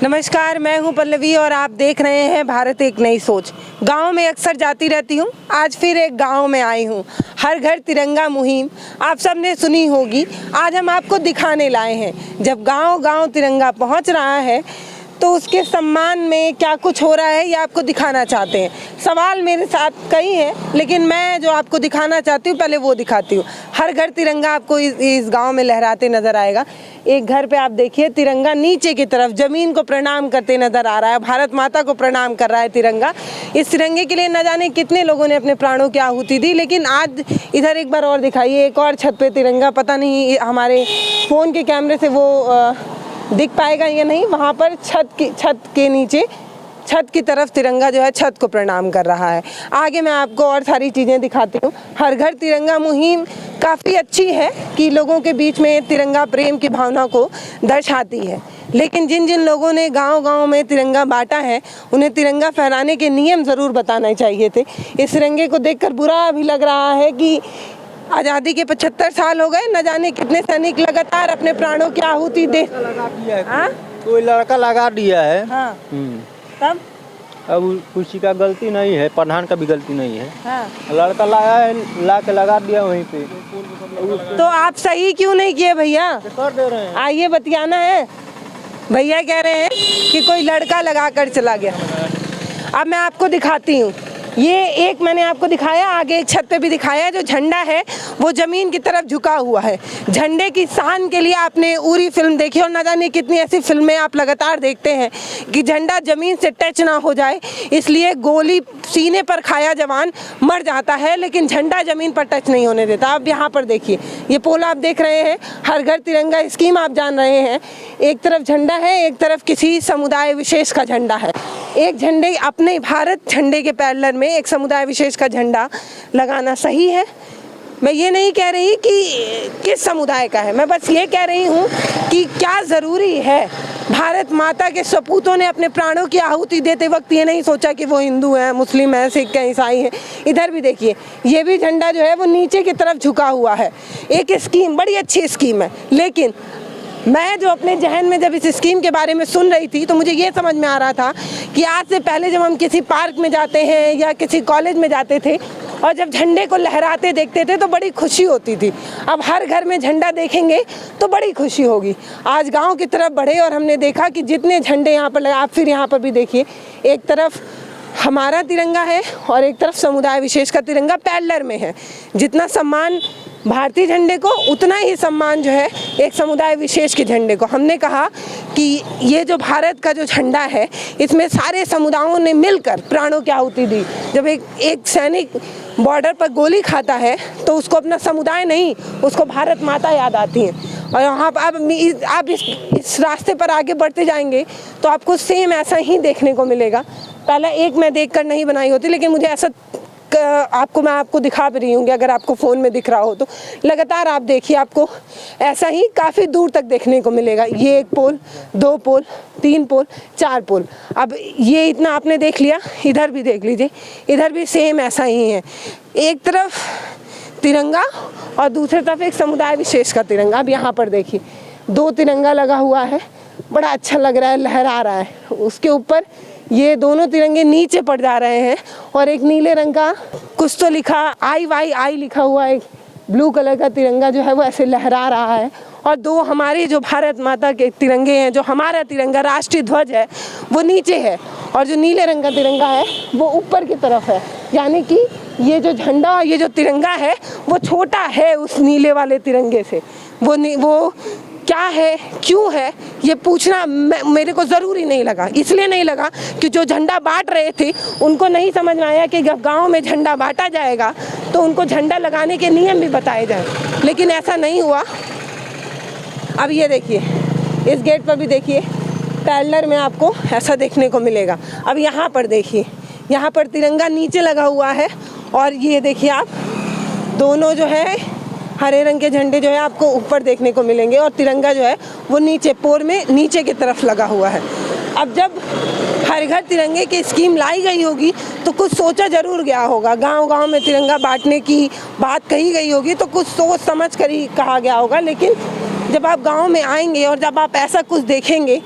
नमस्कार, मैं हूं पल्लवी और आप देख रहे हैं भारत एक नई सोच। गांव में अक्सर जाती रहती हूं, आज फिर एक गांव में आई हूं। हर घर तिरंगा मुहिम आप सबने सुनी होगी, आज हम आपको दिखाने लाए हैं। जब गांव-गांव तिरंगा पहुंच रहा है तो उसके सम्मान में क्या कुछ हो रहा है ये आपको दिखाना चाहते हैं। सवाल मेरे साथ कई हैं, लेकिन मैं जो आपको दिखाना चाहती हूँ पहले वो दिखाती हूँ। हर घर तिरंगा आपको इस गांव में लहराते नज़र आएगा। एक घर पे आप देखिए तिरंगा नीचे की तरफ ज़मीन को प्रणाम करते नज़र आ रहा है, भारत माता को प्रणाम कर रहा है तिरंगा। इस तिरंगे के लिए न जाने कितने लोगों ने अपने प्राणों की आहुति दी, लेकिन आज इधर एक बार और दिखाइए, एक और छत पे तिरंगा, पता नहीं हमारे फ़ोन के कैमरे से वो दिख पाएगा या नहीं। वहाँ पर छत के नीचे छत की तरफ तिरंगा जो है छत को प्रणाम कर रहा है। आगे मैं आपको और सारी चीज़ें दिखाती हूँ। हर घर तिरंगा मुहिम काफ़ी अच्छी है कि लोगों के बीच में तिरंगा प्रेम की भावना को दर्शाती है, लेकिन जिन जिन लोगों ने गांव-गांव में तिरंगा बांटा है उन्हें तिरंगा फहराने के नियम ज़रूर बताने चाहिए थे। इस तिरंगे को देखकर बुरा भी लग रहा है कि आज़ादी के 75 साल हो गए, न जाने कितने सैनिक लगातार अपने प्राणों की आहुति दे। कोई लड़का लगा दिया है। हाँ। तब अब किसी का गलती नहीं है, प्रधान का भी गलती नहीं है। हाँ। लड़का लाया है, ला के लगा दिया वहीं पे। तो आप सही क्यों नहीं किए भैया? कर दे रहे हैं। आइए बतियाना है। भैया कह रहे हैं कि कोई लड़का लगा कर चला गया। अब मैं आपको दिखाती हूँ, ये एक मैंने आपको दिखाया, आगे एक छत पे भी दिखाया। जो झंडा है वो ज़मीन की तरफ झुका हुआ है। झंडे की शान के लिए आपने उरी फिल्म देखी और न जाने कितनी ऐसी फिल्में आप लगातार देखते हैं कि झंडा ज़मीन से टच ना हो जाए, इसलिए गोली सीने पर खाया जवान मर जाता है, लेकिन झंडा ज़मीन पर टच नहीं होने देता। अब यहाँ पर देखिए, ये पोल आप देख रहे हैं, हर घर तिरंगा स्कीम आप जान रहे हैं। एक तरफ झंडा है, एक तरफ किसी समुदाय विशेष का झंडा है। एक झंडे अपने भारत झंडे के पैरेलल में एक समुदाय विशेष का झंडा लगाना सही है? मैं ये नहीं कह रही कि किस समुदाय का है, मैं बस ये कह रही हूँ कि क्या ज़रूरी है। भारत माता के सपूतों ने अपने प्राणों की आहुति देते वक्त ये नहीं सोचा कि वो हिंदू हैं, मुस्लिम हैं, सिख हैं, ईसाई हैं। इधर भी देखिए, ये भी झंडा जो है वो नीचे की तरफ झुका हुआ है। एक स्कीम, बड़ी अच्छी स्कीम है, लेकिन मैं जो अपने जहन में जब इस स्कीम के बारे में सुन रही थी तो मुझे ये समझ में आ रहा था कि आज से पहले जब हम किसी पार्क में जाते हैं या किसी कॉलेज में जाते थे और जब झंडे को लहराते देखते थे तो बड़ी खुशी होती थी। अब हर घर में झंडा देखेंगे तो बड़ी खुशी होगी। आज गांव की तरफ बढ़े और हमने देखा कि जितने झंडे यहाँ पर लगे, आप फिर यहाँ पर भी देखिए, एक तरफ हमारा तिरंगा है और एक तरफ समुदाय विशेष का तिरंगा पैरेलल में है। जितना सम्मान भारतीय झंडे को उतना ही सम्मान जो है एक समुदाय विशेष के झंडे को। हमने कहा कि ये जो भारत का जो झंडा है इसमें सारे समुदायों ने मिलकर प्राणों की आहुति दी। जब एक सैनिक बॉर्डर पर गोली खाता है तो उसको अपना समुदाय नहीं, उसको भारत माता याद आती है। और यहाँ पर आप इस रास्ते पर आगे बढ़ते जाएंगे तो आपको सेम ऐसा ही देखने को मिलेगा। पहले एक मैं देखकर नहीं बनाई होती, लेकिन मुझे ऐसा मैं आपको दिखा भी रही हूँ कि अगर आपको फ़ोन में दिख रहा हो तो लगातार आप देखिए, आपको ऐसा ही काफ़ी दूर तक देखने को मिलेगा। ये एक पोल, 2 पोल, 3 पोल, 4 पोल। अब ये इतना आपने देख लिया, इधर भी देख लीजिए, इधर भी सेम ऐसा ही है। एक तरफ तिरंगा और दूसरी तरफ एक समुदाय विशेष का तिरंगा। अब यहाँ पर देखिए, 2 तिरंगा लगा हुआ है, बड़ा अच्छा लग रहा है, लहरा रहा है। उसके ऊपर ये दोनों तिरंगे नीचे पड़ जा रहे हैं और एक नीले रंग का कुछ तो लिखा IYI लिखा हुआ एक ब्लू कलर का तिरंगा जो है वो ऐसे लहरा रहा है। और 2 हमारे जो भारत माता के तिरंगे हैं, जो हमारा तिरंगा राष्ट्रीय ध्वज है वो नीचे है और जो नीले रंग का तिरंगा है वो ऊपर की तरफ है। यानी कि ये जो झंडा, ये जो तिरंगा है वो छोटा है उस नीले वाले तिरंगे से। वो क्या है, क्यों है, ये पूछना मेरे को ज़रूरी नहीं लगा। इसलिए नहीं लगा कि जो झंडा बांट रहे थे उनको नहीं समझ में आया कि जब गांव में झंडा बांटा जाएगा तो उनको झंडा लगाने के नियम भी बताए जाएं, लेकिन ऐसा नहीं हुआ। अब ये देखिए, इस गेट पर भी देखिए, पैरेलल में आपको ऐसा देखने को मिलेगा। अब यहाँ पर देखिए, यहाँ पर तिरंगा नीचे लगा हुआ है और ये देखिए आप दोनों जो है हरे रंग के झंडे जो है आपको ऊपर देखने को मिलेंगे और तिरंगा जो है वो नीचे पोर में नीचे की तरफ लगा हुआ है। अब जब हर घर तिरंगे की स्कीम लाई गई होगी तो कुछ सोचा ज़रूर गया होगा। गांव-गांव में तिरंगा बांटने की बात कही गई होगी तो कुछ सोच समझ कर ही कहा गया होगा। लेकिन जब आप गांव में आएंगे और जब आप ऐसा कुछ देखेंगे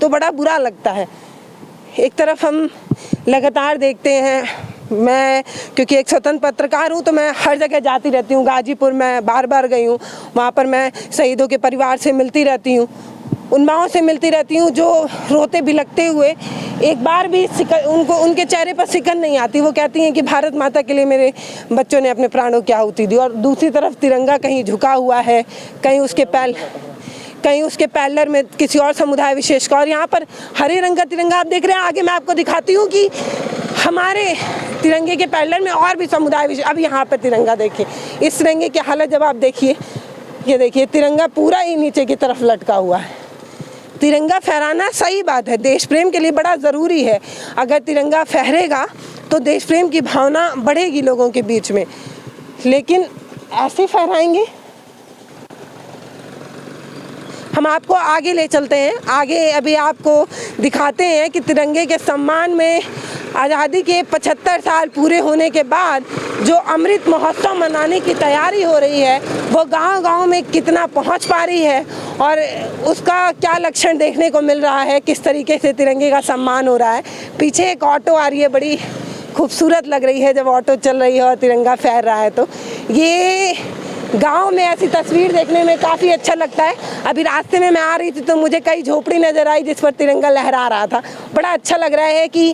तो बड़ा बुरा लगता है। एक तरफ हम लगातार देखते हैं, मैं क्योंकि एक स्वतंत्र पत्रकार हूँ तो मैं हर जगह जाती रहती हूँ। गाजीपुर मैं बार बार गई हूँ, वहाँ पर मैं शहीदों के परिवार से मिलती रहती हूँ, उन माँओं से मिलती रहती हूँ जो रोते बिलखते हुए एक बार भी उनको उनके चेहरे पर सिकन नहीं आती। वो कहती हैं कि भारत माता के लिए मेरे बच्चों ने अपने प्राणों की आहुति दी। और दूसरी तरफ तिरंगा कहीं झुका हुआ है, कहीं उसके पैलर में किसी और समुदाय विशेष का। और यहाँ पर हरे रंग का तिरंगा आप देख रहे हैं, आगे मैं आपको दिखाती हूँ कि हमारे तिरंगे के पैलर में और भी समुदाय विशेष। अब यहाँ पर तिरंगा देखिए, इस तिरंगे की हालत जब आप देखिए, ये देखिए तिरंगा पूरा ही नीचे की तरफ लटका हुआ है। तिरंगा फहराना सही बात है, देश प्रेम के लिए बड़ा ज़रूरी है। अगर तिरंगा फहरेगा तो देश प्रेम की भावना बढ़ेगी लोगों के बीच में, लेकिन ऐसे फहराएंगे। हम आपको आगे ले चलते हैं, आगे अभी आपको दिखाते हैं कि तिरंगे के सम्मान में आज़ादी के 75 साल पूरे होने के बाद जो अमृत महोत्सव मनाने की तैयारी हो रही है वो गांव-गांव में कितना पहुंच पा रही है और उसका क्या लक्षण देखने को मिल रहा है, किस तरीके से तिरंगे का सम्मान हो रहा है। पीछे एक ऑटो आ रही है, बड़ी खूबसूरत लग रही है जब ऑटो चल रही है और तिरंगा फहर रहा है। तो ये गांव में ऐसी तस्वीर देखने में काफ़ी अच्छा लगता है। अभी रास्ते में मैं आ रही थी तो मुझे कई झोपड़ी नज़र आई जिस पर तिरंगा लहरा रहा था। बड़ा अच्छा लग रहा है कि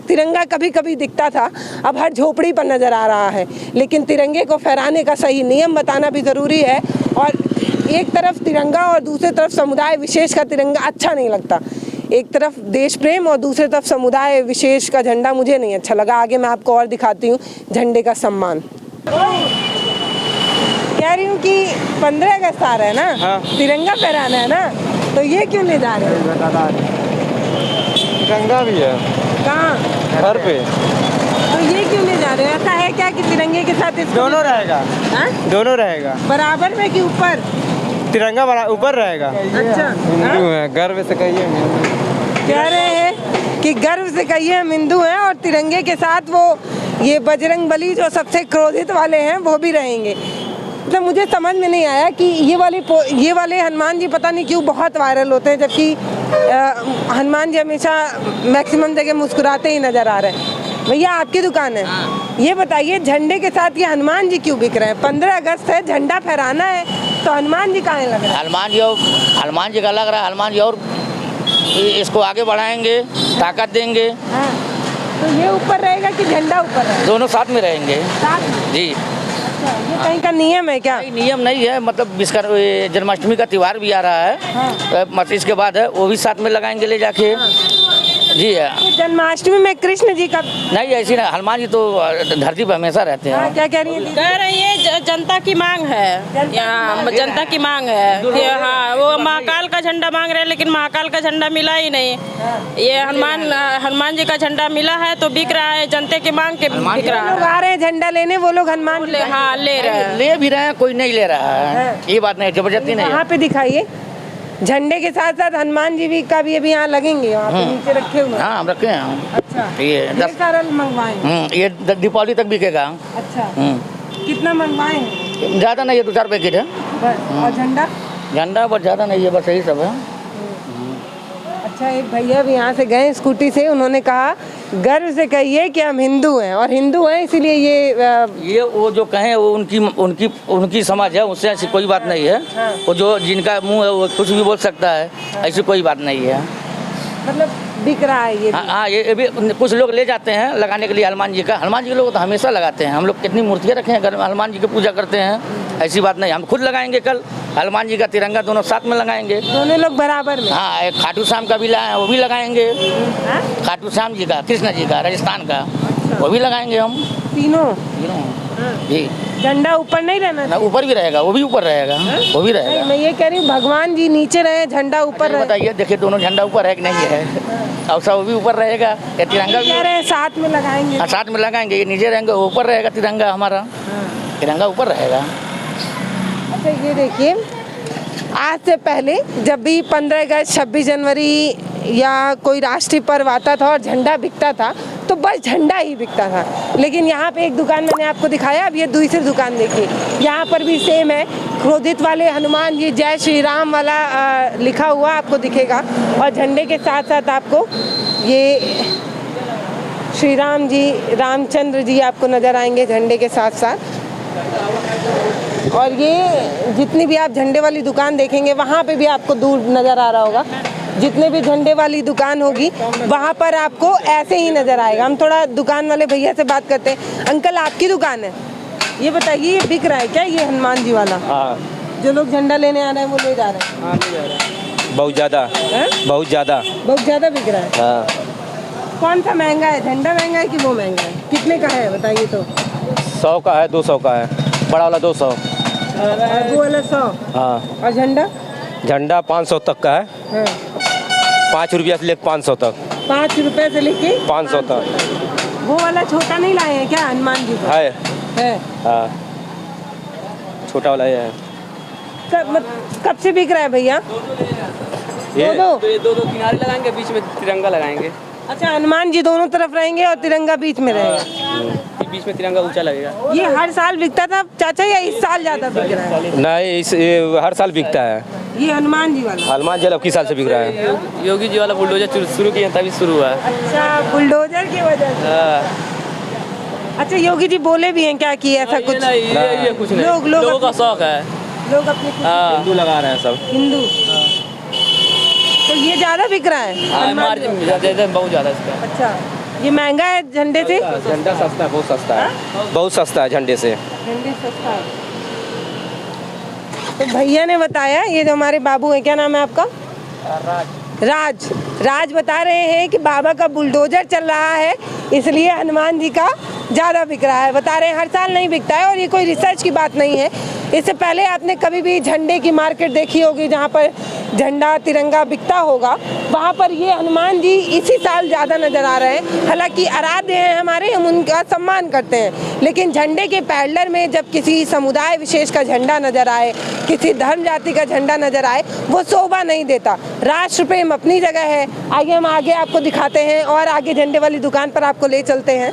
तिरंगा कभी कभी दिखता था, अब हर झोपड़ी पर नज़र आ रहा है। लेकिन तिरंगे को फहराने का सही नियम बताना भी ज़रूरी है। और एक तरफ तिरंगा और दूसरी तरफ समुदाय विशेष का तिरंगा अच्छा नहीं लगता। एक तरफ देश प्रेम और दूसरी तरफ समुदाय विशेष का झंडा मुझे नहीं अच्छा लगा। आगे मैं आपको और दिखाती हूँ झंडे का सम्मान। कह रही हूँ कि 15 अगस्त आ रहा है ना, हाँ। तिरंगा फहराना है ना, तो ये क्यों ले जा रहे हो? तिरंगा भी है कहाँ? घर पे। तो ये क्यों ले जा रहे हो? ऐसा है क्या कि तिरंगे के साथ इसको दोनों रहेगा, हाँ? दोनों रहेगा। बराबर में कि ऊपर? तिरंगा बड़ा ऊपर रहेगा। अच्छा, हिंदू है, गर्व से कहिए। कह रहे हैं कि गर्व से कहिए हम हिंदू हैं और तिरंगे के साथ वो ये बजरंग बली जो सबसे क्रोधित वाले हैं वो भी रहेंगे। मतलब मुझे समझ में नहीं आया कि ये वाले हनुमान जी पता नहीं क्यों बहुत वायरल होते हैं, जबकि हनुमान जी हमेशा मैक्सिमम जगह मुस्कुराते ही नज़र आ रहे हैं। भैया आपकी दुकान है, ये बताइए झंडे के साथ ये हनुमान जी क्यों बिक रहे हैं? 15 अगस्त है, झंडा फहराना है, तो हनुमान जी कहाँ लग रहा है? हनुमान जी का लग रहा है। हनुमान जी और इसको आगे बढ़ाएंगे, ताकत देंगे। हाँ, तो ये ऊपर रहेगा कि झंडा ऊपर रहेगा? दोनों साथ में रहेंगे। साथ में? जी। अच्छा, ये कहीं का नियम है क्या? नियम नहीं है, मतलब जन्माष्टमी का त्यौहार भी आ रहा है। हाँ। मतलब इसके बाद है वो भी साथ में लगाएंगे ले जाके। जी है। ये जन्माष्टमी में कृष्ण जी का नहीं ऐसी ना, हनुमान जी तो धरती पर हमेशा रहते हाँ, हैं। क्या कह रही है? कह रही है जनता की मांग है, यहाँ जनता की मांग है कि हाँ वो महाकाल का झंडा मांग रहे हैं, लेकिन महाकाल का झंडा मिला ही नहीं। ये हनुमान जी का झंडा मिला है तो बिक रहा है, जनता की मांग के बिक रहा लोग है। आ रहे हैं झंडा लेने, वो लोग हनुमान जी का- हाँ ले रहे हैं। ले भी रहे हैं, कोई नहीं ले रहा है। ये बात नहीं, जबरदस्ती नहीं वहाँ है। पे दिखाइए झंडे के साथ साथ हनुमान जी भी का भी अभी यहाँ लगेंगे, वहाँ पे नीचे रखे हुए हैं। हाँ हम रखे हैं। अच्छा, ये ढेर 10 सारा मंगवाएंगे। ये दीपावली तक बिकेगा। अच्छा, कितना मंगवाएंगे? ज़्यादा नहीं है, 2-4 पैकेट है। बस। और झंडा? झंडा बस ज़्यादा नहीं है, बस यही सब है। अच्छा, एक भैया भी यहाँ से गए स्कूटी से, उन्होंने कहा गर्व से कहिए कि हम हिंदू हैं, और हिंदू हैं इसीलिए ये वो जो कहें वो उनकी समझ है, उससे ऐसी कोई बात नहीं है। हाँ। वो जो जिनका मुंह है वो कुछ भी बोल सकता है, ऐसी कोई बात नहीं है। मतलब बिक रहा है ये भी। हाँ, ये भी कुछ लोग ले जाते हैं लगाने के लिए हनुमान जी का। हनुमान जी के लोग तो हमेशा लगाते हैं। हम लोग कितनी मूर्तियाँ रखे हैं घर में, हनुमान जी की पूजा करते हैं। ऐसी बात नहीं, हम खुद लगाएंगे कल हनुमान जी का तिरंगा, दोनों साथ में लगाएंगे। दोनों लोग बराबर में? हाँ, एक खाटू श्याम का भी लाए हैं, वो भी लगाएंगे। हाँ? खाटू श्याम जी का, कृष्ण जी का, राजस्थान का, वो भी लगाएंगे हम तीनों? जी। झंडा ऊपर नहीं रहना ना, ऊपर भी रहेगा, वो भी ऊपर रहेगा, वो भी नहीं, रहेगा। मैं ये कह रही हूँ भगवान जी नीचे रहे, झंडा ऊपर रहे। बताइए, देखिए दोनों झंडा ऊपर है कि नहीं है? और सब वो भी ऊपर रहेगा, या तिरंगा भी कह रहे हैं साथ में लगाएंगे। हाँ, साथ में लगाएंगे। ये नीचे रहेंगे, वो ऊपर रहेगा तिरंगा हमारा। तिरंगा ऊपर रहेगा। अच्छा, ये देखिए, आज से पहले जब भी 15 अगस्त, 26 जनवरी या कोई राष्ट्रीय पर्व आता था और झंडा बिकता था तो बस झंडा ही बिकता था। लेकिन यहाँ पे एक दुकान मैंने आपको दिखाया, अब ये दूसरी दुकान देखिए, यहाँ पर भी सेम है, क्रोधित वाले हनुमान जी जय श्री राम वाला लिखा हुआ आपको दिखेगा, और झंडे के साथ साथ आपको ये श्री राम जी, रामचंद्र जी आपको नज़र आएंगे झंडे के साथ साथ। और ये जितनी भी आप झंडे वाली दुकान देखेंगे वहाँ पे भी आपको दूर नज़र आ रहा होगा, जितने भी झंडे वाली दुकान होगी वहाँ पर आपको ऐसे ही नज़र आएगा। हम थोड़ा दुकान वाले भैया से बात करते हैं। अंकल, आपकी दुकान है, ये बताइए ये बिक रहा है क्या, ये हनुमान जी वाला? हाँ, जो लोग झंडा लेने आ रहे हैं वो ले जा रहे हैं? हाँ ले जा रहे हैं। बहुत ज़्यादा बिक रहा है। हाँ। कौन सा महंगा है, झंडा महंगा है कि वो महंगा है? कितने का है बताइए तो? 100 का है, 200 का है, बड़ा वाला 200 और वो वाला 100? हाँ। और झंडा 500 तक का है। हाँ। 5 रुपया से लेकर 500 तक। 5 रुपए से लेके 500 तक। वो वाला छोटा नहीं लाए हैं क्या हनुमान जी का? है। हाँ, छोटा वाला ये है। कब से बिक रहा है भैया? ये दो किनारे लगाएंगे, बीच में तिरंगा लगाएंगे। अच्छा, हनुमान जी दोनों तरफ रहेंगे और तिरंगा बीच में रहेगा। बीच में तिरंगा ऊंचा लगेगा। ये हर साल बिकता था चाचा या इस साल ज्यादा बिक रहा है? नहीं, ये हर साल बिकता है। ये हनुमान जी वाला? हनुमान जी अब किस साल से बिक रहा है? योगी जी वाला बुलडोजर शुरू किया तभी शुरू हुआ है। अच्छा, बुलडोजर की वजह से। अच्छा, योगी जी बोले भी हैं क्या कि ऐसा कुछ? ये कुछ नहीं, लोगों का शौक है, लोग अपने हिंदू लगा रहे हैं सब। हिंदू, तो ये ज्यादा बिक रहा है? मार्जिन बहुत ज्यादा इसका। अच्छा, ये महंगा है झंडे से? झंडा सस्ता है, बहुत सस्ता है, बहुत सस्ता है झंडे से। झंडे सस्ता है। तो भैया ने बताया, ये जो हमारे बाबू हैं, क्या नाम है आपका? राज बता रहे हैं कि बाबा का बुलडोजर चल रहा है इसलिए हनुमान जी का ज़्यादा बिक रहा है। बता रहे हैं हर साल नहीं बिकता है, और ये कोई रिसर्च की बात नहीं है। इससे पहले आपने कभी भी झंडे की मार्केट देखी होगी जहाँ पर झंडा तिरंगा बिकता होगा, वहाँ पर ये हनुमान जी इसी साल ज़्यादा नज़र आ रहे हैं। हालांकि आराध्य हैं हमारे, हम उनका सम्मान करते हैं, लेकिन झंडे के पैडलर में जब किसी समुदाय विशेष का झंडा नज़र आए, किसी धर्म जाति का झंडा नज़र आए, वो शोभा नहीं देता। राष्ट्र प्रेम अपनी जगह है। आइए हम आगे आपको दिखाते हैं और आगे झंडे वाली दुकान पर आपको ले चलते हैं।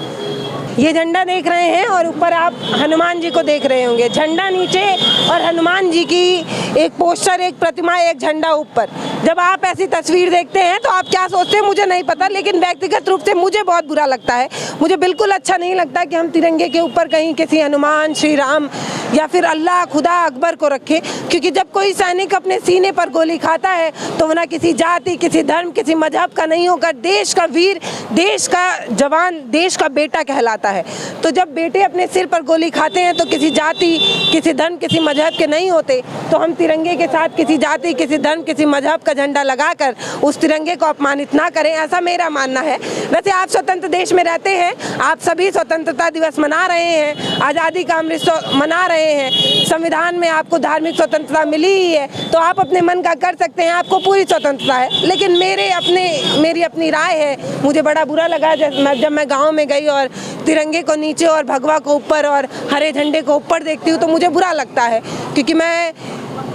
ये झंडा देख रहे हैं और ऊपर आप हनुमान जी को देख रहे होंगे, झंडा नीचे और हनुमान जी की एक पोस्टर, एक प्रतिमा, एक झंडा ऊपर। जब आप ऐसी तस्वीर देखते हैं तो आप क्या सोचते हैं मुझे नहीं पता, लेकिन व्यक्तिगत रूप से मुझे बहुत बुरा लगता है। मुझे बिल्कुल अच्छा नहीं लगता कि हम तिरंगे के ऊपर कहीं किसी हनुमान, श्री राम या फिर अल्लाह, खुदा, अकबर को रखें, क्योंकि जब कोई सैनिक अपने सीने पर गोली खाता है तो वो ना किसी जाति, किसी धर्म, किसी मजहब का नहीं होकर देश का वीर, देश का जवान, देश का बेटा कहलाता है। तो जब बेटे अपने सिर पर गोली खाते हैं तो किसी जाति, किसी धर्म, किसी मजहब के नहीं होते, तो हम तिरंगे के साथ किसी जाति, किसी धर्म, किसी मजहब का झंडा लगाकर उस तिरंगे को अपमानित ना करें, ऐसा मेरा मानना है। वैसे आप स्वतंत्र देश में रहते हैं, आप सभी स्वतंत्रता दिवस मना रहे हैं, आज़ादी का अमृत मना रहे हैं, संविधान में आपको धार्मिक स्वतंत्रता मिली ही है, तो आप अपने मन का कर सकते हैं, आपको पूरी स्वतंत्रता है। लेकिन मेरी अपनी राय है, मुझे बड़ा बुरा लगा जब मैं गाँव में गई और तिरंगे को नीचे और भगवा को ऊपर और हरे झंडे को ऊपर देखती हूँ तो मुझे बुरा लगता है, क्योंकि मैं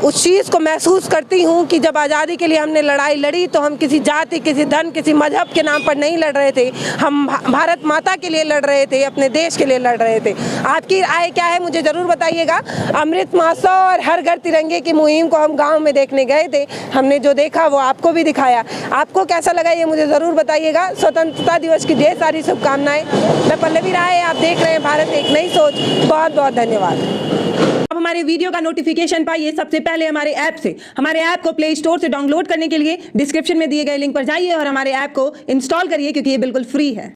उस चीज़ को महसूस करती हूँ कि जब आज़ादी के लिए हमने लड़ाई लड़ी तो हम किसी जाति, किसी धर्म, किसी मजहब के नाम पर नहीं लड़ रहे थे, हम भारत माता के लिए लड़ रहे थे, अपने देश के लिए लड़ रहे थे। आपकी राय क्या है मुझे ज़रूर बताइएगा। अमृत महोत्सव और हर घर तिरंगे की मुहिम को हम गाँव में देखने गए थे, हमने जो देखा वो आपको भी दिखाया। आपको कैसा लगा ये मुझे ज़रूर बताइएगा। स्वतंत्रता दिवस की ढेर सारी शुभकामनाएँ। मैं पल्लवी राय, आप देख रहे हैं भारत एक नई सोच। बहुत बहुत धन्यवाद। अब हमारे वीडियो का नोटिफिकेशन पाइए सबसे पहले हमारे ऐप से। हमारे ऐप को प्ले स्टोर से डाउनलोड करने के लिए डिस्क्रिप्शन में दिए गए लिंक पर जाइए और हमारे ऐप को इंस्टॉल करिए, क्योंकि ये बिल्कुल फ्री है।